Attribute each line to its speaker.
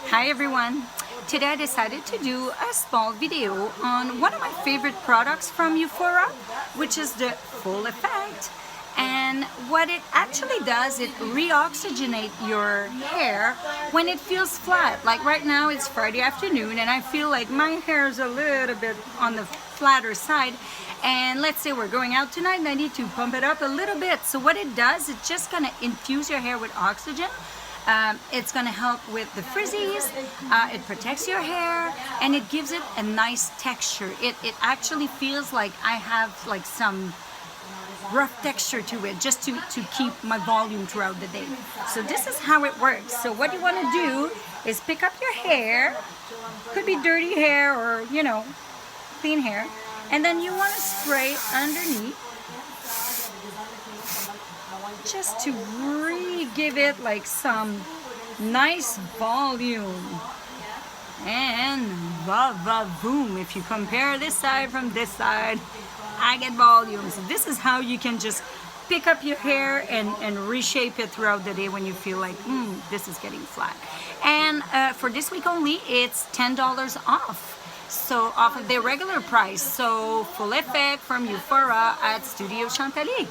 Speaker 1: Hi everyone! Today I decided to do a small video on one of my favorite products from Eufora, which is the Full Effect. And what it actually does, it re-oxygenates your hair when it feels flat. Like right now it's Friday afternoon and I feel like my hair is a little bit on the flatter side. And let's say we're going out tonight and I need to pump it up a little bit. So what it does, it's just gonna infuse your hair with oxygen. It's going to help with the frizzies, it protects your hair, and it gives it a nice texture. It actually feels like I have like some rough texture to it, just to keep my volume throughout the day. So this is how it works. So what you want to do is pick up your hair, could be dirty hair or, you know, clean hair, and then you want to spray underneath, just to give it like some nice volume. And boom, if you compare this side from this side, I get volume. So this is how you can just pick up your hair and reshape it throughout the day when you feel like this is getting flat. And for this week only, it's $10 off. So off of their regular price. So Full Effect from Eufora at Studio Shanthaly.